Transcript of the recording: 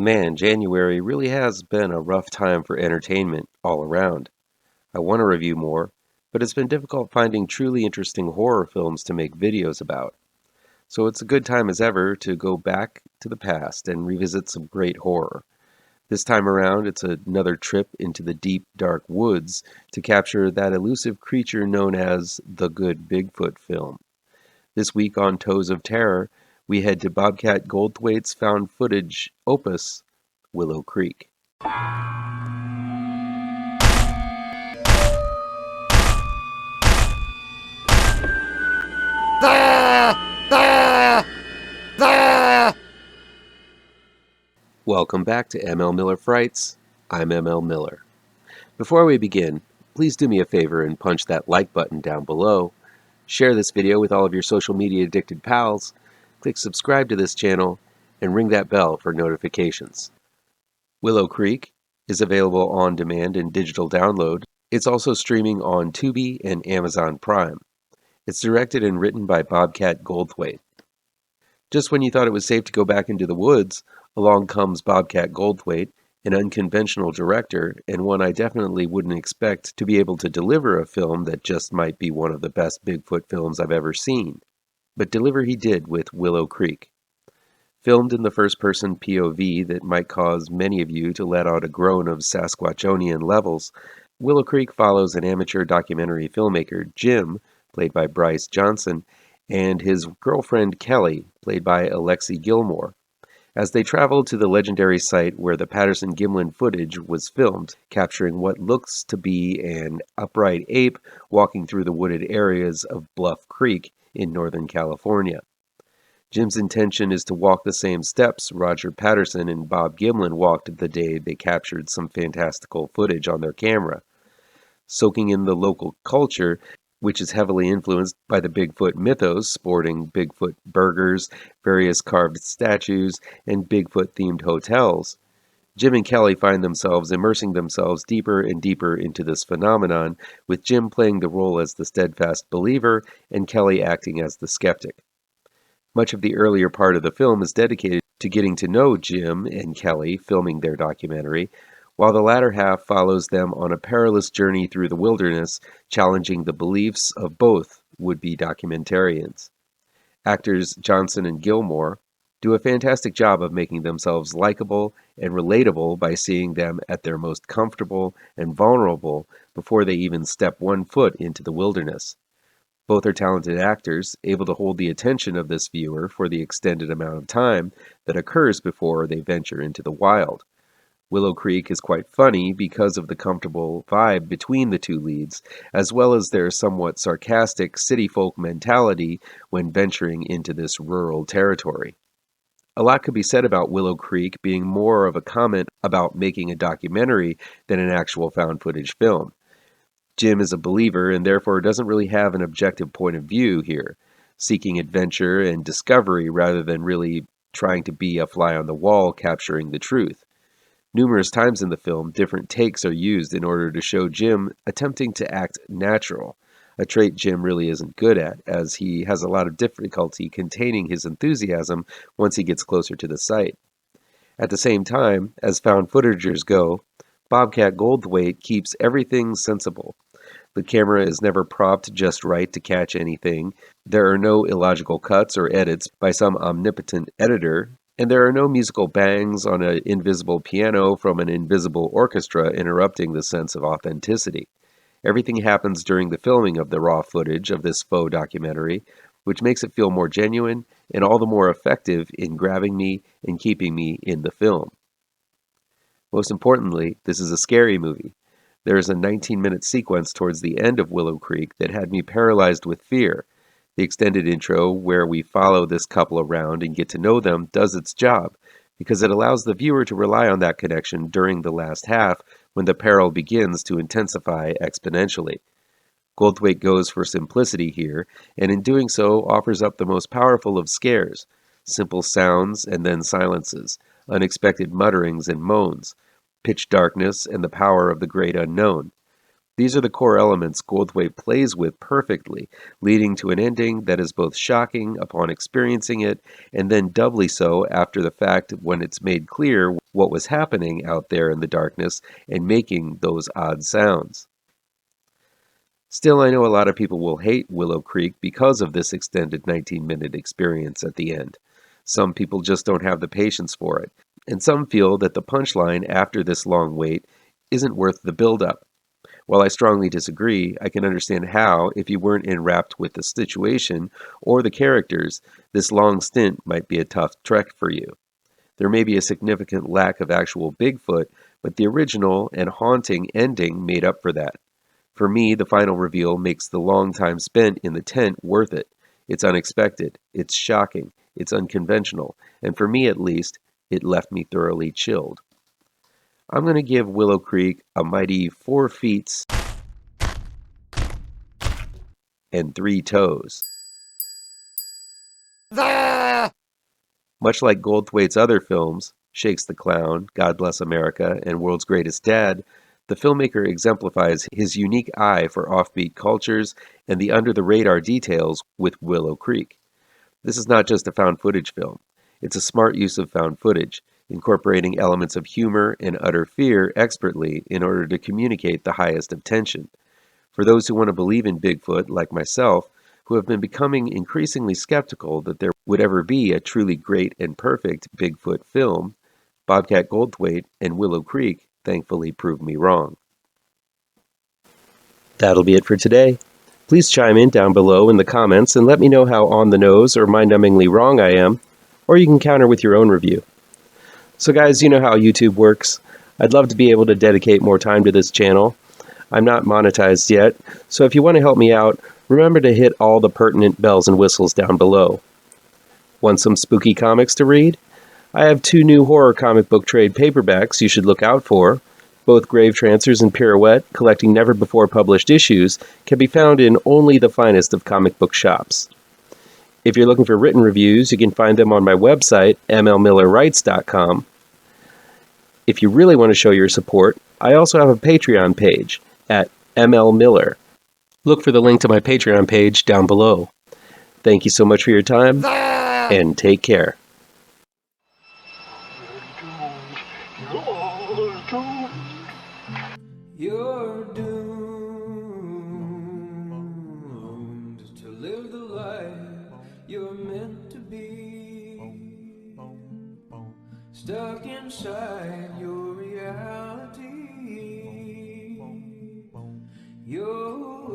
Man, January really has been a rough time for entertainment all around. I want to review more, but it's been difficult finding truly interesting horror films to make videos about. So it's a good time as ever to go back to the past and revisit some great horror. This time around, it's another trip into the deep, dark woods to capture that elusive creature known as the Good Bigfoot film. This week on Toes of Terror, we head to Bobcat Goldthwait's found footage opus, Willow Creek. Welcome back to ML Miller Frights. I'm ML Miller. Before we begin, please do me a favor and punch that like button down below. Share this video with all of your social media addicted pals. Click subscribe to this channel and ring that bell for notifications. Willow Creek is available on demand and digital download. It's also streaming on Tubi and Amazon Prime. It's directed and written by Bobcat Goldthwait. Just when you thought it was safe to go back into the woods, along comes Bobcat Goldthwait, an unconventional director, and one I definitely wouldn't expect to be able to deliver a film that just might be one of the best Bigfoot films I've ever seen. But deliver he did with Willow Creek. Filmed in the first-person POV that might cause many of you to let out a groan of Sasquatchonian levels, Willow Creek follows an amateur documentary filmmaker, Jim, played by Bryce Johnson, and his girlfriend, Kelly, played by Alexi Gilmore, as they travel to the legendary site where the Patterson-Gimlin footage was filmed, capturing what looks to be an upright ape walking through the wooded areas of Bluff Creek in Northern California. Jim's intention is to walk the same steps Roger Patterson and Bob Gimlin walked the day they captured some fantastical footage on their camera. Soaking in the local culture, which is heavily influenced by the Bigfoot mythos, sporting Bigfoot burgers, various carved statues, and Bigfoot-themed hotels, Jim and Kelly find themselves immersing themselves deeper and deeper into this phenomenon, with Jim playing the role as the steadfast believer and Kelly acting as the skeptic. Much of the earlier part of the film is dedicated to getting to know Jim and Kelly filming their documentary, while the latter half follows them on a perilous journey through the wilderness, challenging the beliefs of both would-be documentarians. Actors Johnson and Gilmore do a fantastic job of making themselves likable and relatable by seeing them at their most comfortable and vulnerable before they even step one foot into the wilderness. Both are talented actors, able to hold the attention of this viewer for the extended amount of time that occurs before they venture into the wild. Willow Creek is quite funny because of the comfortable vibe between the two leads, as well as their somewhat sarcastic city folk mentality when venturing into this rural territory. A lot could be said about Willow Creek being more of a comment about making a documentary than an actual found footage film. Jim is a believer and therefore doesn't really have an objective point of view here, seeking adventure and discovery rather than really trying to be a fly on the wall capturing the truth. Numerous times in the film, different takes are used in order to show Jim attempting to act natural, a trait Jim really isn't good at, as he has a lot of difficulty containing his enthusiasm once he gets closer to the site. At the same time, as found footagers go, Bobcat Goldthwait keeps everything sensible. The camera is never propped just right to catch anything, there are no illogical cuts or edits by some omnipotent editor, and there are no musical bangs on an invisible piano from an invisible orchestra interrupting the sense of authenticity. Everything happens during the filming of the raw footage of this faux documentary, which makes it feel more genuine and all the more effective in grabbing me and keeping me in the film. Most importantly, this is a scary movie. There is a 19-minute sequence towards the end of Willow Creek that had me paralyzed with fear. The extended intro, where we follow this couple around and get to know them, does its job, because it allows the viewer to rely on that connection during the last half when the peril begins to intensify exponentially. Goldthwait goes for simplicity here, and in doing so offers up the most powerful of scares, simple sounds and then silences, unexpected mutterings and moans, pitch darkness and the power of the great unknown. These are the core elements Goldthwait plays with perfectly, leading to an ending that is both shocking upon experiencing it, and then doubly so after the fact when it's made clear what was happening out there in the darkness and making those odd sounds. Still, I know a lot of people will hate Willow Creek because of this extended 19-minute experience at the end. Some people just don't have the patience for it, and some feel that the punchline after this long wait isn't worth the build-up. While I strongly disagree, I can understand how, if you weren't enwrapped with the situation or the characters, this long stint might be a tough trek for you. There may be a significant lack of actual Bigfoot, but the original and haunting ending made up for that. For me, the final reveal makes the long time spent in the tent worth it. It's unexpected, it's shocking, it's unconventional, and for me at least, it left me thoroughly chilled. I'm going to give Willow Creek a mighty 4 feet and 3 toes. Much like Goldthwait's other films, Shakes the Clown, God Bless America, and World's Greatest Dad, the filmmaker exemplifies his unique eye for offbeat cultures and the under-the-radar details with Willow Creek. This is not just a found footage film. It's a smart use of found footage, incorporating elements of humor and utter fear expertly in order to communicate the highest of tension. For those who want to believe in Bigfoot, like myself, who have been becoming increasingly skeptical that there would ever be a truly great and perfect Bigfoot film, Bobcat Goldthwait and Willow Creek thankfully proved me wrong. That'll be it for today. Please chime in down below in the comments and let me know how on the nose or mind-numbingly wrong I am, or you can counter with your own review. So guys, you know how YouTube works. I'd love to be able to dedicate more time to this channel. I'm not monetized yet, so if you want to help me out, remember to hit all the pertinent bells and whistles down below. Want some spooky comics to read? I have 2 new horror comic book trade paperbacks you should look out for. Both Gravetrancers and Pirouette, collecting never-before-published issues, can be found in only the finest of comic book shops. If you're looking for written reviews, you can find them on my website, mlmillerwrites.com. If you really want to show your support, I also have a Patreon page at mlmiller. Look for the link to my Patreon page down below. Thank you so much for your time, and take care. You're doomed to live the life you're meant to be, stuck inside your reality. You're